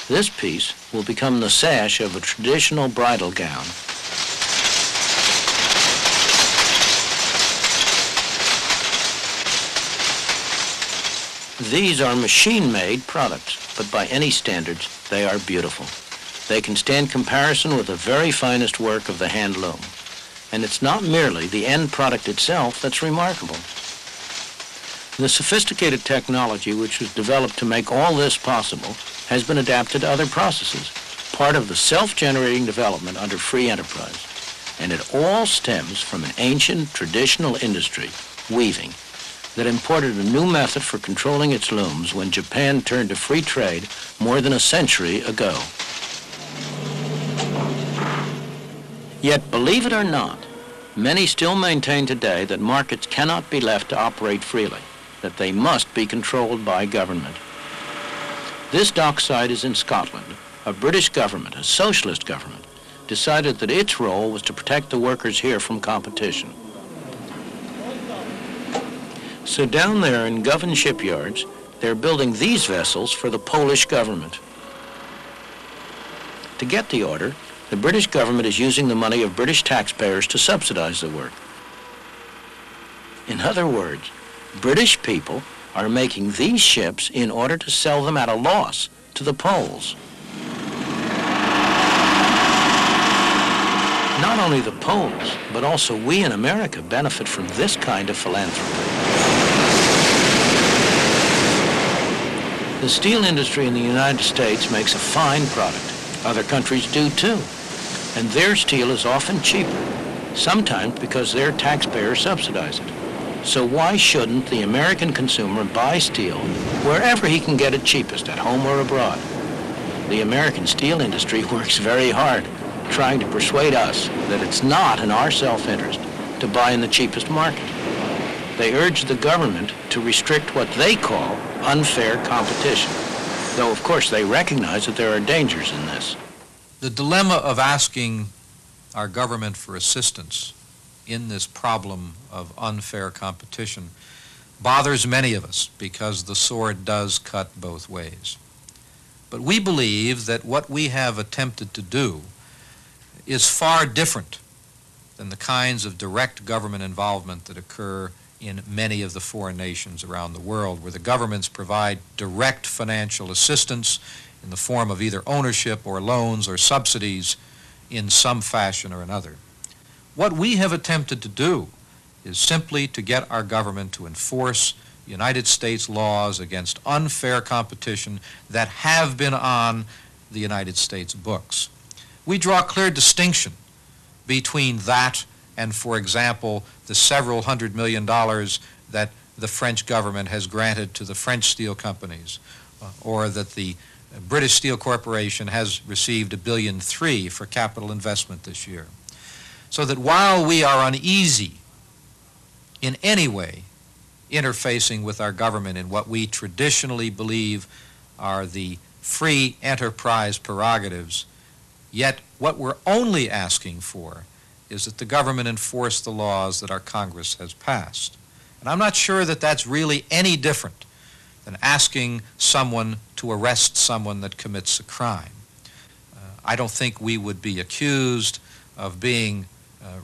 This piece will become the sash of a traditional bridal gown. These are machine-made products, but by any standards, they are beautiful. They can stand comparison with the very finest work of the hand loom. And it's not merely the end product itself that's remarkable. The sophisticated technology which was developed to make all this possible has been adapted to other processes, part of the self-generating development under free enterprise. And it all stems from an ancient, traditional industry, weaving, that imported a new method for controlling its looms when Japan turned to free trade more than a century ago. Yet, believe it or not, many still maintain today that markets cannot be left to operate freely, that they must be controlled by government. This dockside is in Scotland. A British government, a socialist government, decided that its role was to protect the workers here from competition. So down there in Govan shipyards, they're building these vessels for the Polish government. To get the order, the British government is using the money of British taxpayers to subsidize the work. In other words, British people are making these ships in order to sell them at a loss to the Poles. Not only the Poles, but also we in America benefit from this kind of philanthropy. The steel industry in the United States makes a fine product. Other countries do too. And their steel is often cheaper, sometimes because their taxpayers subsidize it. So why shouldn't the American consumer buy steel wherever he can get it cheapest, at home or abroad? The American steel industry works very hard, trying to persuade us that it's not in our self-interest to buy in the cheapest market. They urge the government to restrict what they call unfair competition, though of course they recognize that there are dangers in this. The dilemma of asking our government for assistance in this problem of unfair competition bothers many of us because the sword does cut both ways. But we believe that what we have attempted to do is far different than the kinds of direct government involvement that occur in many of the foreign nations around the world, where the governments provide direct financial assistance in the form of either ownership or loans or subsidies in some fashion or another. What we have attempted to do is simply to get our government to enforce United States laws against unfair competition that have been on the United States books. We draw a clear distinction between that and, for example, the several $100 million that the French government has granted to the French steel companies, or that the British Steel Corporation has received $1.3 billion for capital investment this year. So that while we are uneasy in any way interfacing with our government in what we traditionally believe are the free enterprise prerogatives, yet what we're only asking for is that the government enforce the laws that our Congress has passed. And I'm not sure that that's really any different than asking someone to arrest someone that commits a crime. I don't think we would be accused of being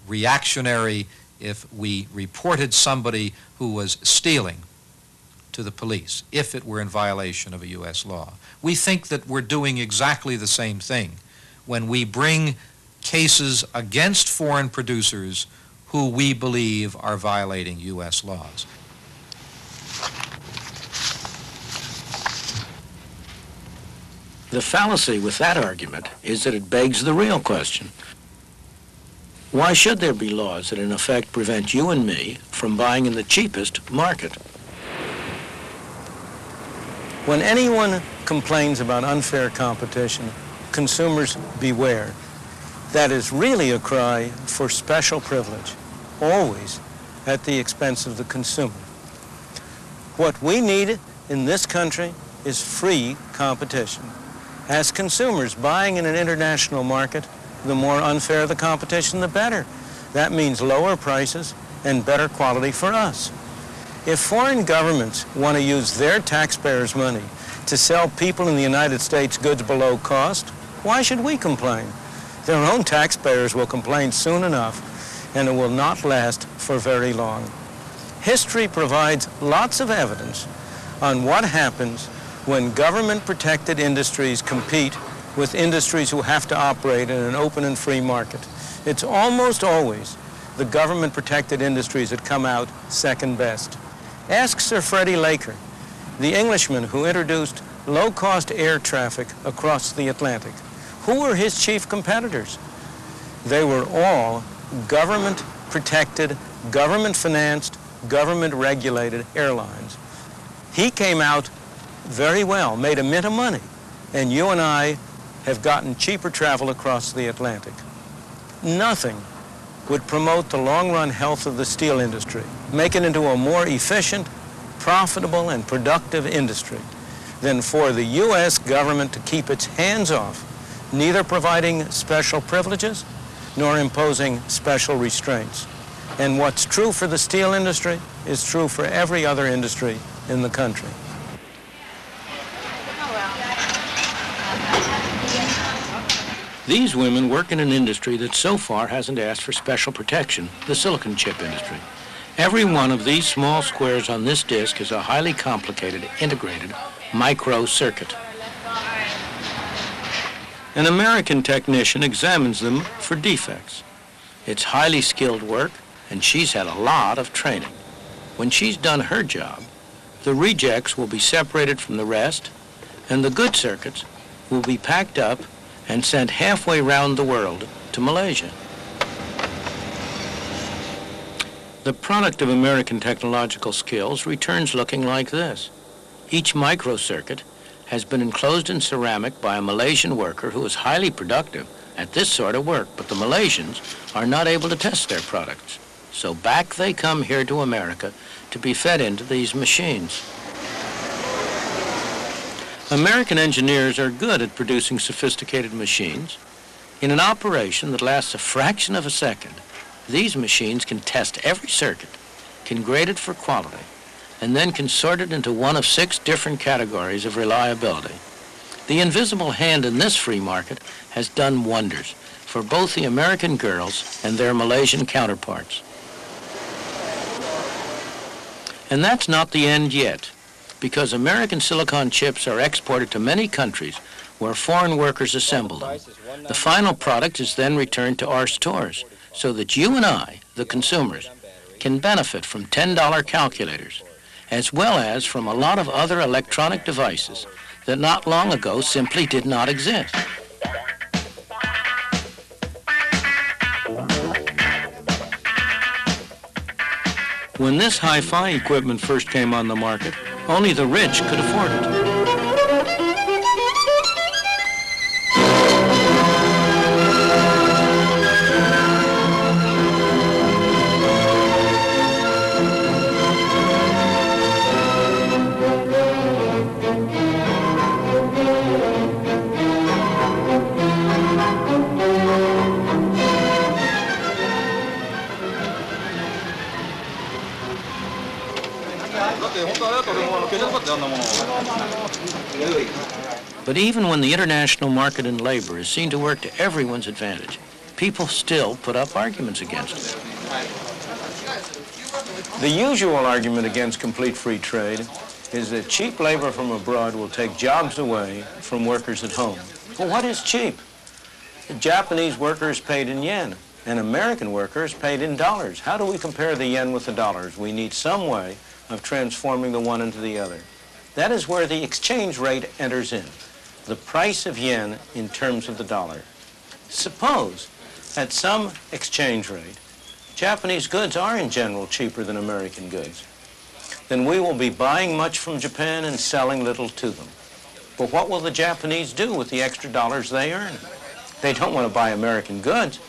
reactionary if we reported somebody who was stealing to the police, if it were in violation of a U.S. law. We think that we're doing exactly the same thing when we bring cases against foreign producers who we believe are violating U.S. laws. The fallacy with that argument is that it begs the real question. Why should there be laws that in effect prevent you and me from buying in the cheapest market? When anyone complains about unfair competition, consumers beware. That is really a cry for special privilege, always at the expense of the consumer. What we need in this country is free competition. As consumers buying in an international market, the more unfair the competition, the better. That means lower prices and better quality for us. If foreign governments want to use their taxpayers' money to sell people in the United States goods below cost, why should we complain? Their own taxpayers will complain soon enough, and it will not last for very long. History provides lots of evidence on what happens when government-protected industries compete with industries who have to operate in an open and free market. It's almost always the government-protected industries that come out second best. Ask Sir Freddie Laker, the Englishman who introduced low-cost air traffic across the Atlantic. Who were his chief competitors? They were all government-protected, government-financed, government-regulated airlines. He came out very well, made a mint of money, and you and I have gotten cheaper travel across the Atlantic. Nothing would promote the long-run health of the steel industry, make it into a more efficient, profitable, and productive industry than for the U.S. government to keep its hands off, neither providing special privileges nor imposing special restraints. And what's true for the steel industry is true for every other industry in the country. These women work in an industry that so far hasn't asked for special protection, the silicon chip industry. Every one of these small squares on this disc is a highly complicated, integrated micro circuit. An American technician examines them for defects. It's highly skilled work, and she's had a lot of training. When she's done her job, the rejects will be separated from the rest, and the good circuits will be packed up and sent halfway round the world to Malaysia. The product of American technological skills returns looking like this. Each microcircuit has been enclosed in ceramic by a Malaysian worker who is highly productive at this sort of work, but the Malaysians are not able to test their products. So back they come here to America to be fed into these machines. American engineers are good at producing sophisticated machines. In an operation that lasts a fraction of a second, these machines can test every circuit, can grade it for quality, and then can sort it into one of 6 different categories of reliability. The invisible hand in this free market has done wonders for both the American girls and their Malaysian counterparts. And that's not the end yet, because American silicon chips are exported to many countries where foreign workers assemble them. The final product is then returned to our stores so that you and I, the consumers, can benefit from $10 calculators, as well as from a lot of other electronic devices that not long ago simply did not exist. When this hi-fi equipment first came on the market, only the rich could afford it. But even when the international market in labor is seen to work to everyone's advantage, people still put up arguments against it. The usual argument against complete free trade is that cheap labor from abroad will take jobs away from workers at home. Well, what is cheap? The Japanese worker is paid in yen, and American worker is paid in dollars. How do we compare the yen with the dollars? We need some way of transforming the one into the other. That is where the exchange rate enters in, the price of yen in terms of the dollar. Suppose at some exchange rate, Japanese goods are in general cheaper than American goods. Then we will be buying much from Japan and selling little to them. But what will the Japanese do with the extra dollars they earn? They don't want to buy American goods.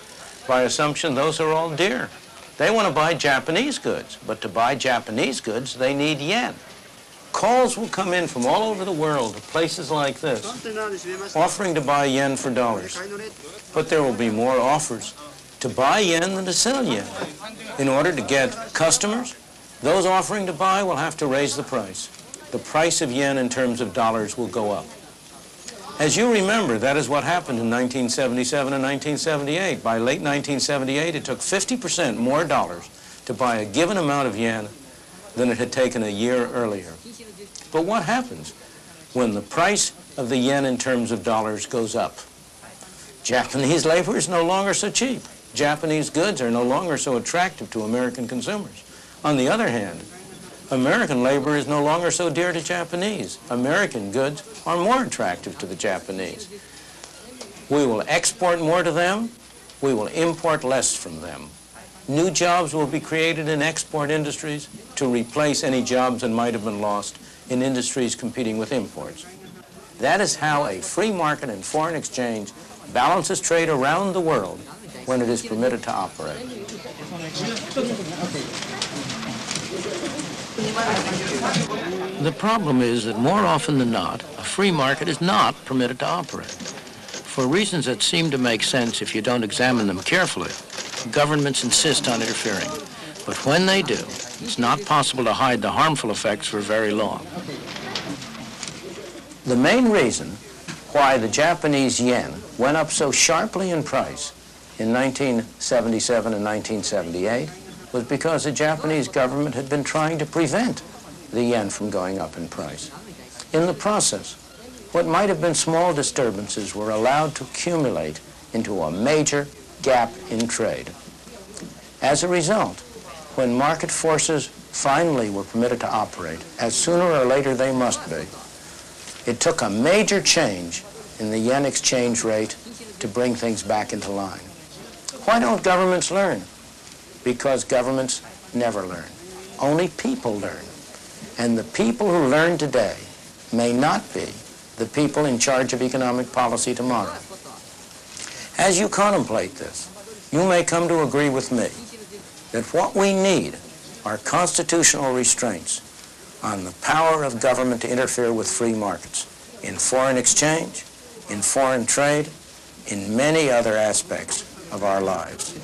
By assumption, those are all dear. They want to buy Japanese goods, but to buy Japanese goods, they need yen. Calls will come in from all over the world to places like this, offering to buy yen for dollars. But there will be more offers to buy yen than to sell yen. In order to get customers, those offering to buy will have to raise the price. the price of yen in terms of dollars will go up. As you remember, that is what happened in 1977 and 1978. By late 1978, it took 50% more dollars to buy a given amount of yen than it had taken a year earlier. But what happens when the price of the yen in terms of dollars goes up? Japanese labor is no longer so cheap. Japanese goods are no longer so attractive to American consumers. On the other hand, American labor is no longer so dear to Japanese. American goods are more attractive to the Japanese. We will export more to them. We will import less from them. New jobs will be created in export industries to replace any jobs that might have been lost in industries competing with imports. That is how a free market and foreign exchange balances trade around the world when it is permitted to operate. The problem is that more often than not, a free market is not permitted to operate. For reasons that seem to make sense if you don't examine them carefully, governments insist on interfering. But when they do, it's not possible to hide the harmful effects for very long. The main reason why the Japanese yen went up so sharply in price in 1977 and 1978 was because the Japanese government had been trying to prevent the yen from going up in price. In the process, what might have been small disturbances were allowed to accumulate into a major gap in trade. As a result, when market forces finally were permitted to operate, as sooner or later they must be, it took a major change in the yen exchange rate to bring things back into line. Why don't governments learn? Because governments never learn. Only people learn. And the people who learn today may not be the people in charge of economic policy tomorrow. As you contemplate this, you may come to agree with me that what we need are constitutional restraints on the power of government to interfere with free markets in foreign exchange, in foreign trade, in many other aspects of our lives.